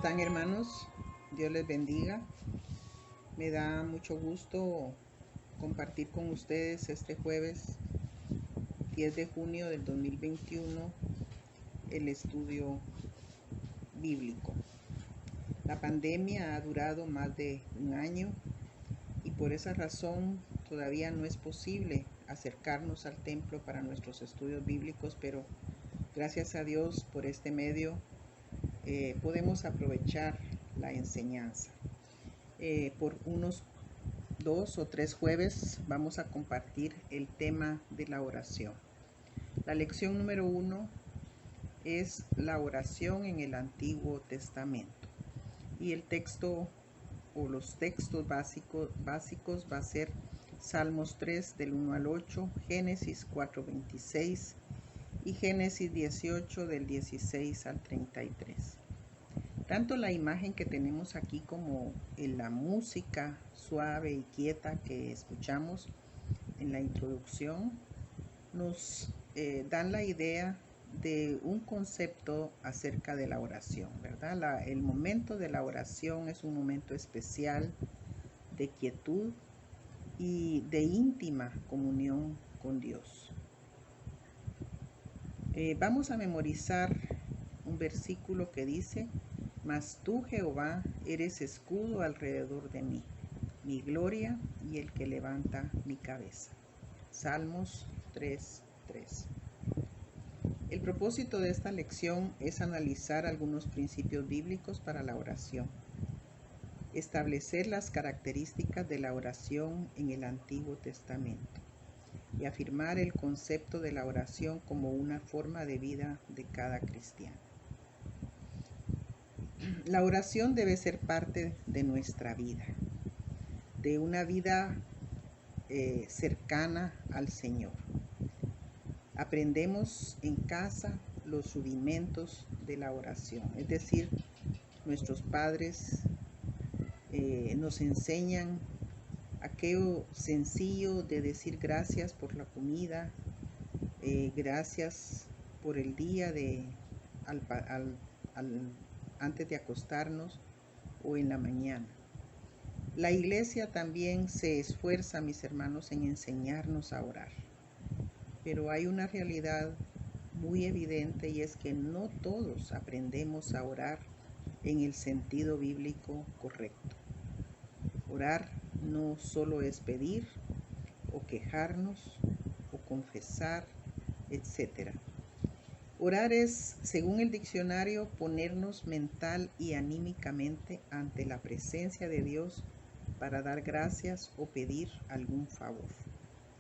están, hermanos? Dios les bendiga. Me da mucho gusto compartir con ustedes este jueves 10 de junio del 2021 el estudio bíblico. La pandemia ha durado más de un año y por esa razón todavía no es posible acercarnos al templo para nuestros estudios bíblicos, pero gracias a Dios por este medio podemos aprovechar la enseñanza. Por unos 2 o 3 jueves vamos a compartir el tema de la oración. La lección número 1 es la oración en el Antiguo Testamento. Y el texto o los textos básicos va a ser Salmos 3 del 1 al 8, Génesis 4:26 y Génesis 18 del 16 al 33. Tanto la imagen que tenemos aquí como en la música suave y quieta que escuchamos en la introducción nos dan la idea de un concepto acerca de la oración, ¿verdad? El momento de la oración es un momento especial de quietud y de íntima comunión con Dios. Vamos a memorizar un versículo que dice: Mas tú, Jehová, eres escudo alrededor de mí, mi gloria y el que levanta mi cabeza. Salmos 3:3. El propósito de esta lección es analizar algunos principios bíblicos para la oración, establecer las características de la oración en el Antiguo Testamento y afirmar el concepto de la oración como una forma de vida de cada cristiano. La oración debe ser parte de nuestra vida, de una vida cercana al Señor. Aprendemos en casa los rudimentos de la oración, es decir, nuestros padres nos enseñan aquello sencillo de decir gracias por la comida, gracias por el día antes de acostarnos o en la mañana. La iglesia también se esfuerza, mis hermanos, en enseñarnos a orar. Pero hay una realidad muy evidente y es que no todos aprendemos a orar en el sentido bíblico correcto. Orar no solo es pedir o quejarnos o confesar, etc. Orar es, según el diccionario, ponernos mental y anímicamente ante la presencia de Dios para dar gracias o pedir algún favor.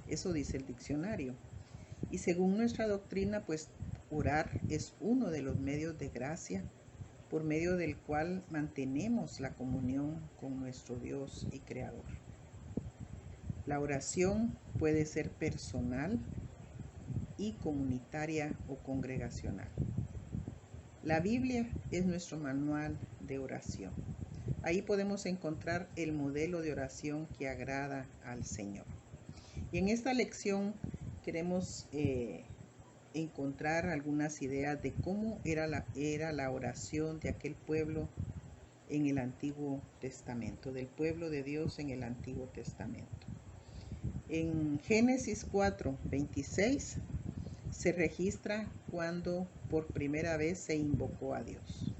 Eso dice el diccionario. Y según nuestra doctrina, pues orar es uno de los medios de gracia por medio del cual mantenemos la comunión con nuestro Dios y Creador. La oración puede ser personal y comunitaria o congregacional. La Biblia es nuestro manual de oración. Ahí podemos encontrar el modelo de oración que agrada al Señor. Y en esta lección queremos encontrar algunas ideas de cómo era la oración de aquel pueblo en el Antiguo Testamento, del pueblo de Dios en el Antiguo Testamento. En Génesis 4:26 se registra cuando por primera vez se invocó a Dios.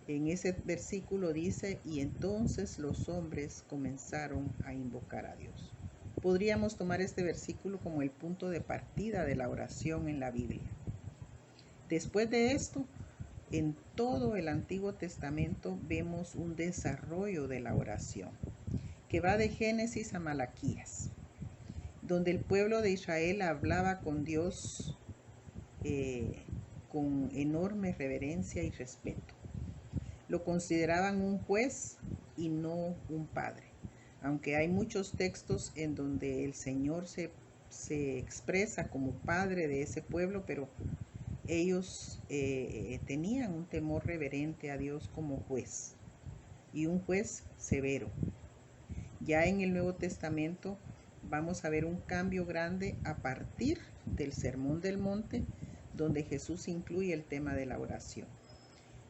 En ese versículo dice: y entonces los hombres comenzaron a invocar a Dios. Podríamos tomar este versículo como el punto de partida de la oración en la Biblia. Después de esto, en todo el Antiguo Testamento vemos un desarrollo de la oración que va de Génesis a Malaquías, donde el pueblo de Israel hablaba con Dios con enorme reverencia y respeto. Lo consideraban un juez y no un padre. Aunque hay muchos textos en donde el Señor se expresa como padre de ese pueblo, pero ellos tenían un temor reverente a Dios como juez, y un juez severo. Ya en el Nuevo Testamento vamos a ver un cambio grande a partir del Sermón del Monte, donde Jesús incluye el tema de la oración.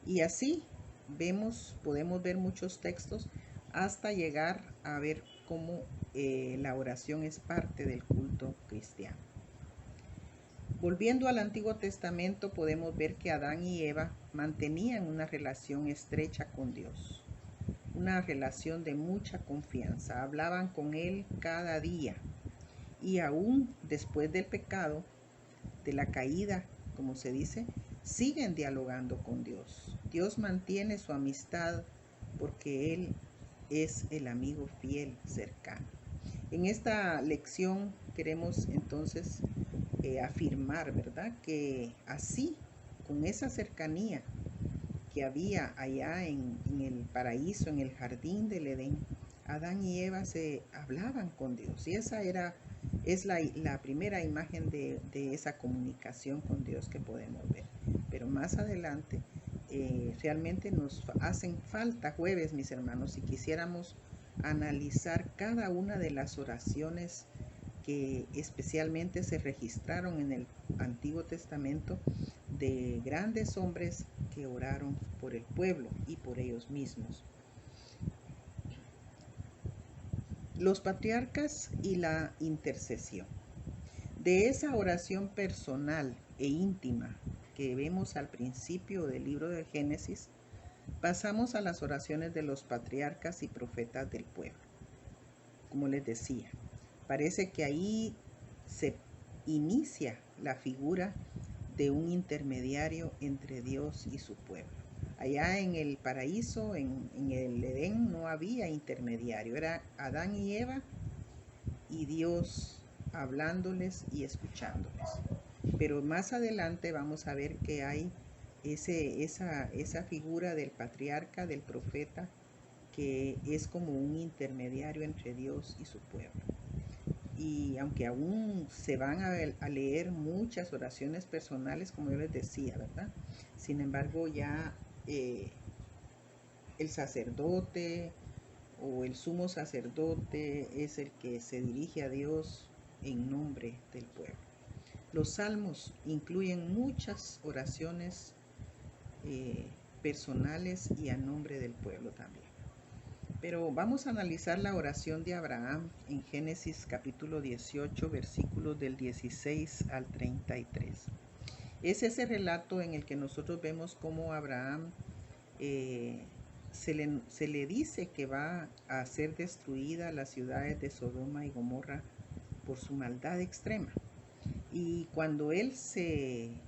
Y así podemos ver muchos textos hasta llegar a ver cómo la oración es parte del culto cristiano. Volviendo al Antiguo Testamento, podemos ver que Adán y Eva mantenían una relación estrecha con Dios, una relación de mucha confianza. Hablaban con Él cada día y aún después del pecado, de la caída, como se dice, siguen dialogando con Dios. Dios mantiene su amistad porque Él es el amigo fiel, cercano. En esta lección queremos entonces afirmar, ¿verdad? Que así, con esa cercanía que había allá en el paraíso, en el jardín del Edén, Adán y Eva se hablaban con Dios. Y esa es la primera imagen de esa comunicación con Dios que podemos ver. Pero más adelante, realmente nos hacen falta jueves, mis hermanos, si quisiéramos analizar cada una de las oraciones que especialmente se registraron en el Antiguo Testamento de grandes hombres que oraron por el pueblo y por ellos mismos. Los patriarcas y la intercesión. De esa oración personal e íntima que vemos al principio del libro de Génesis, pasamos a las oraciones de los patriarcas y profetas del pueblo. Como les decía, parece que ahí se inicia la figura de un intermediario entre Dios y su pueblo. Allá en el paraíso, en el Edén, no había intermediario, era Adán y Eva y Dios hablándoles y escuchándoles. Pero más adelante vamos a ver que hay esa figura del patriarca, del profeta, que es como un intermediario entre Dios y su pueblo. Y aunque aún se van a leer muchas oraciones personales, como yo les decía, ¿verdad? Sin embargo, ya el sacerdote o el sumo sacerdote es el que se dirige a Dios en nombre del pueblo. Los salmos incluyen muchas oraciones personales y a nombre del pueblo también. Pero vamos a analizar la oración de Abraham en Génesis capítulo 18, versículos del 16 al 33. Es ese relato en el que nosotros vemos cómo Abraham se le dice que va a ser destruida las ciudades de Sodoma y Gomorra por su maldad extrema. Y cuando él se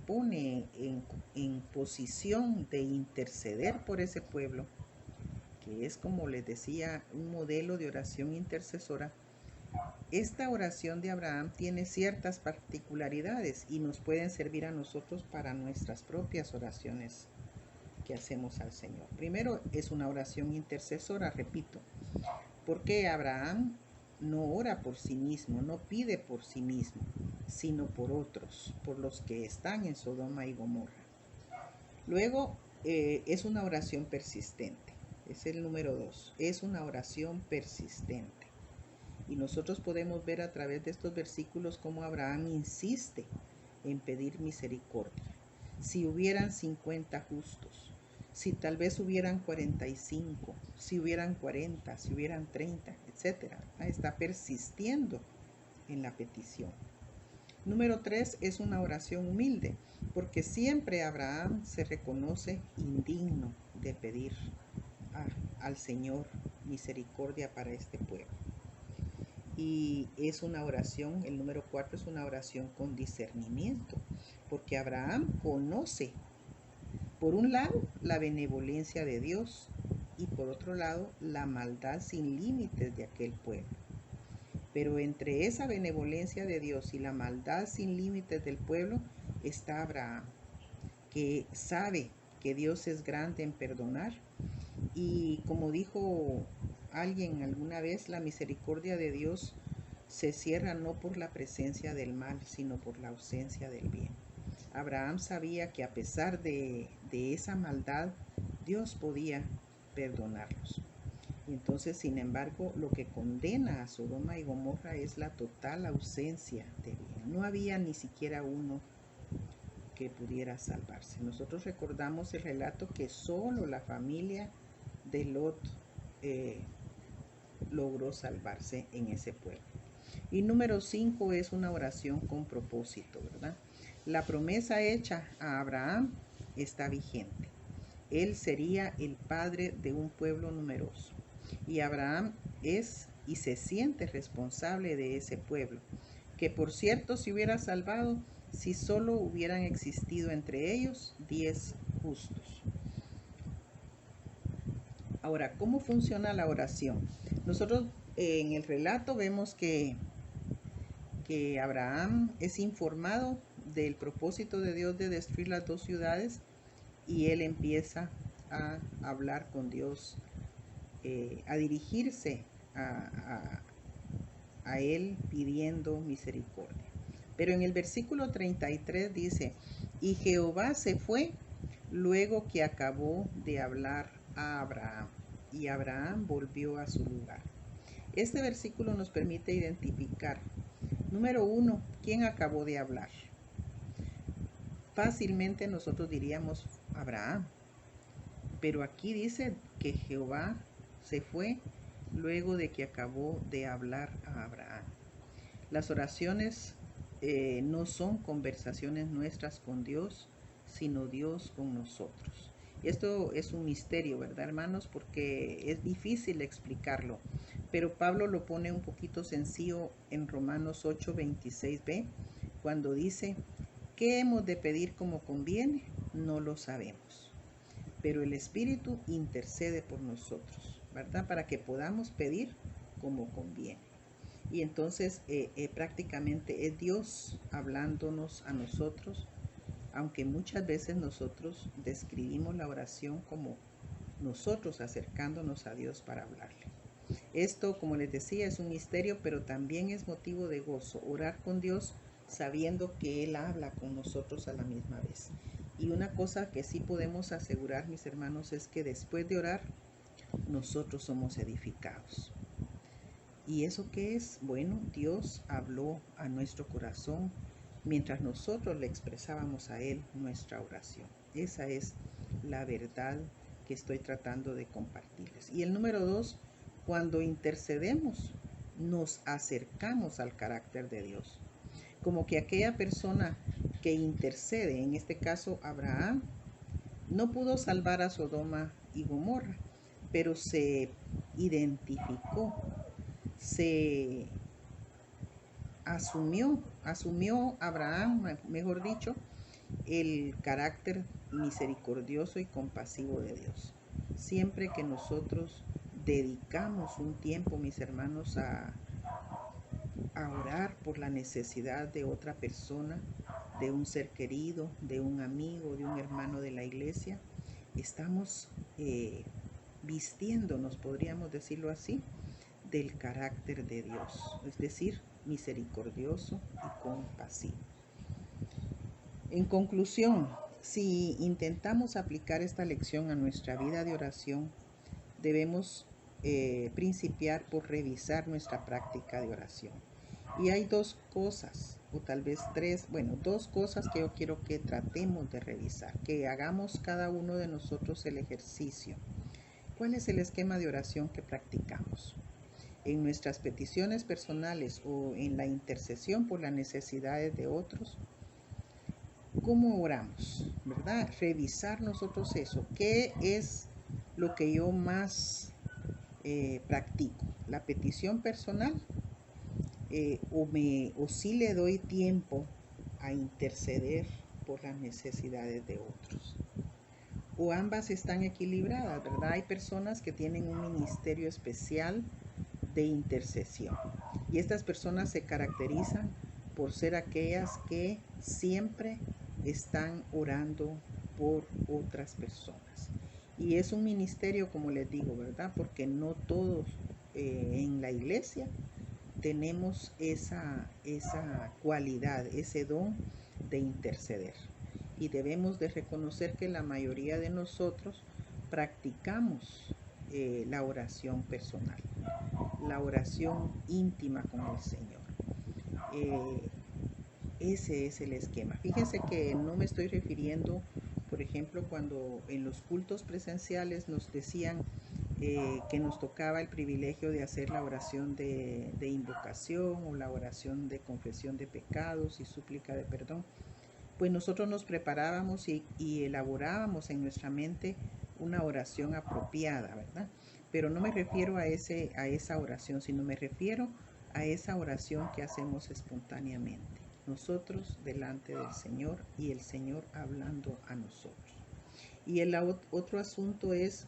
pone en posición de interceder por ese pueblo, que es, como les decía, un modelo de oración intercesora, esta oración de Abraham tiene ciertas particularidades y nos pueden servir a nosotros para nuestras propias oraciones que hacemos al Señor. Primero, es una oración intercesora, repito, porque Abraham no ora por sí mismo, no pide por sí mismo, sino por otros, por los que están en Sodoma y Gomorra. Luego, es una oración persistente. Es el número 2. Es una oración persistente. Y nosotros podemos ver a través de estos versículos cómo Abraham insiste en pedir misericordia. Si hubieran 50 justos, si tal vez hubieran 45, si hubieran 40, si hubieran 30, etc. Está persistiendo en la petición. Número 3 es una oración humilde, porque siempre Abraham se reconoce indigno de pedir al Señor misericordia para este pueblo. Y es una oración, el número 4 es una oración con discernimiento, porque Abraham conoce, por un lado, la benevolencia de Dios y por otro lado, la maldad sin límites de aquel pueblo. Pero entre esa benevolencia de Dios y la maldad sin límites del pueblo está Abraham, que sabe que Dios es grande en perdonar. Y como dijo alguien alguna vez, la misericordia de Dios se cierra no por la presencia del mal, sino por la ausencia del bien. Abraham sabía que a pesar de esa maldad, Dios podía perdonarlos. Y entonces, sin embargo, lo que condena a Sodoma y Gomorra es la total ausencia de bien. No había ni siquiera uno que pudiera salvarse. Nosotros recordamos el relato que solo la familia de Lot logró salvarse en ese pueblo. Y número 5 es una oración con propósito, ¿verdad? La promesa hecha a Abraham está vigente. Él sería el padre de un pueblo numeroso. Y Abraham es y se siente responsable de ese pueblo, que por cierto se hubiera salvado si solo hubieran existido entre ellos 10 justos. Ahora, ¿cómo funciona la oración? Nosotros en el relato vemos que Abraham es informado del propósito de Dios de destruir las 2 ciudades y él empieza a hablar con Dios, a dirigirse a él pidiendo misericordia. Pero en el versículo 33 dice, y Jehová se fue luego que acabó de hablar a Abraham, y Abraham volvió a su lugar. Este versículo nos permite identificar, número 1, ¿quién acabó de hablar? Fácilmente nosotros diríamos Abraham, pero aquí dice que Jehová se fue luego de que acabó de hablar a Abraham. Las oraciones no son conversaciones nuestras con Dios, sino Dios con nosotros. Esto es un misterio, ¿verdad, hermanos? Porque es difícil explicarlo, pero Pablo lo pone un poquito sencillo en Romanos 8:26b, cuando dice, ¿qué hemos de pedir como conviene? No lo sabemos, pero el Espíritu intercede por nosotros, ¿verdad? Para que podamos pedir como conviene. Y entonces prácticamente es Dios hablándonos a nosotros, aunque muchas veces nosotros describimos la oración como nosotros acercándonos a Dios para hablarle. Esto, como les decía, es un misterio, pero también es motivo de gozo, orar con Dios sabiendo que Él habla con nosotros a la misma vez. Y una cosa que sí podemos asegurar, mis hermanos, es que después de orar, nosotros somos edificados. ¿Y eso qué es? Bueno, Dios habló a nuestro corazón mientras nosotros le expresábamos a Él nuestra oración. Esa es la verdad que estoy tratando de compartirles. Y el número 2, cuando intercedemos, nos acercamos al carácter de Dios. Como que aquella persona que intercede, en este caso Abraham, no pudo salvar a Sodoma y Gomorra, pero se identificó, se asumió Abraham, mejor dicho, el carácter misericordioso y compasivo de Dios. Siempre que nosotros dedicamos un tiempo, mis hermanos, a orar por la necesidad de otra persona, de un ser querido, de un amigo, de un hermano de la iglesia, estamos vistiéndonos, podríamos decirlo así, del carácter de Dios, es decir, misericordioso y compasivo. En conclusión, si intentamos aplicar esta lección a nuestra vida de oración, debemos principiar por revisar nuestra práctica de oración. Y hay 2 cosas, o tal vez 3, bueno, 2 cosas que yo quiero que tratemos de revisar, que hagamos cada uno de nosotros el ejercicio. ¿Cuál es el esquema de oración que practicamos? En nuestras peticiones personales o en la intercesión por las necesidades de otros, ¿cómo oramos? ¿Verdad? Revisar nosotros eso. ¿Qué es lo que yo más practico? ¿La petición personal? ¿O sí le doy tiempo a interceder por las necesidades de otros? O ambas están equilibradas, ¿verdad? Hay personas que tienen un ministerio especial de intercesión. Y estas personas se caracterizan por ser aquellas que siempre están orando por otras personas. Y es un ministerio, como les digo, ¿verdad? Porque no todos en la iglesia tenemos esa cualidad, ese don de interceder. Y debemos de reconocer que la mayoría de nosotros practicamos la oración personal, la oración íntima con el Señor. Ese es el esquema. Fíjense que no me estoy refiriendo, por ejemplo, cuando en los cultos presenciales nos decían que nos tocaba el privilegio de hacer la oración de invocación o la oración de confesión de pecados y súplica de perdón. Pues nosotros nos preparábamos y elaborábamos en nuestra mente una oración apropiada, ¿verdad? Pero no me refiero a esa oración, sino me refiero a esa oración que hacemos espontáneamente. Nosotros delante del Señor y el Señor hablando a nosotros. Y el otro asunto es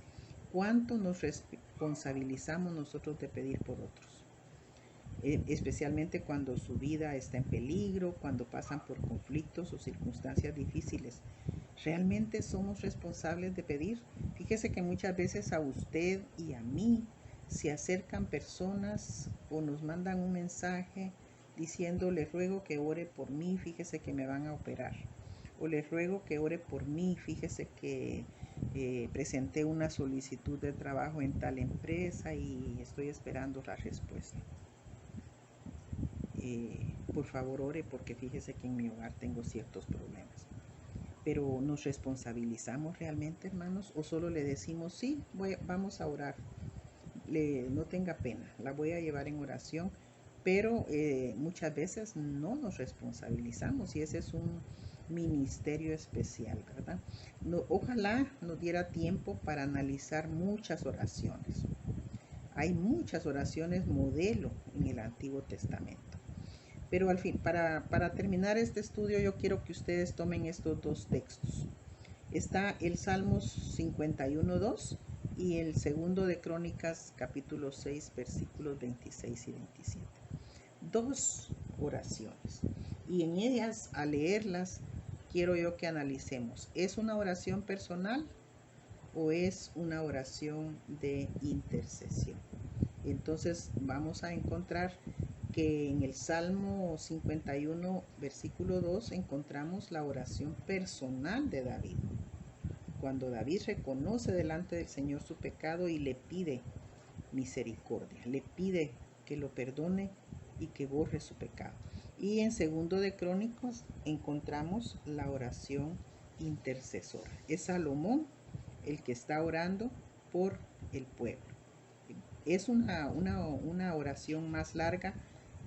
cuánto nos responsabilizamos nosotros de pedir por otros. Especialmente cuando su vida está en peligro, cuando pasan por conflictos o circunstancias difíciles. ¿Realmente somos responsables de pedir? Fíjese que muchas veces a usted y a mí se acercan personas o nos mandan un mensaje diciendo, le ruego que ore por mí, fíjese que me van a operar. O le ruego que ore por mí, fíjese que presenté una solicitud de trabajo en tal empresa y estoy esperando la respuesta. Por favor ore porque fíjese que en mi hogar tengo ciertos problemas. Pero ¿nos responsabilizamos realmente, hermanos? ¿O solo le decimos, sí, vamos a orar? No tenga pena, la voy a llevar en oración. Pero muchas veces no nos responsabilizamos y ese es un ministerio especial, ¿verdad? Ojalá nos diera tiempo para analizar muchas oraciones. Hay muchas oraciones modelo en el Antiguo Testamento. Pero al fin, para terminar este estudio, yo quiero que ustedes tomen estos dos textos. Está el Salmos 51:2 y el segundo de Crónicas, capítulo 6, versículos 26 y 27. Dos oraciones. Y en ellas, al leerlas, quiero yo que analicemos. ¿Es una oración personal o es una oración de intercesión? Entonces vamos a encontrar que en el Salmo 51, versículo 2, encontramos la oración personal de David. Cuando David reconoce delante del Señor su pecado y le pide misericordia, le pide que lo perdone y que borre su pecado. Y en segundo de Crónicas encontramos la oración intercesora. Es Salomón el que está orando por el pueblo. Es una oración más larga,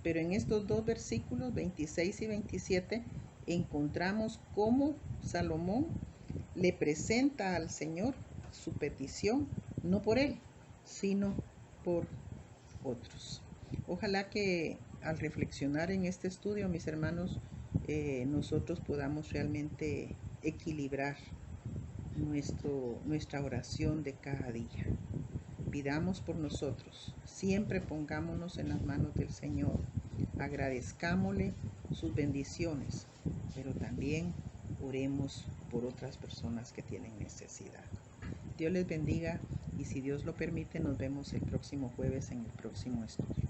pero en estos dos versículos 26 y 27 encontramos cómo Salomón le presenta al Señor su petición, no por él, sino por otros. Ojalá que al reflexionar en este estudio, mis hermanos, nosotros podamos realmente equilibrar nuestra oración de cada día. Pidamos por nosotros, siempre pongámonos en las manos del Señor, agradezcámosle sus bendiciones, pero también oremos por otras personas que tienen necesidad. Dios les bendiga y si Dios lo permite nos vemos el próximo jueves en el próximo estudio.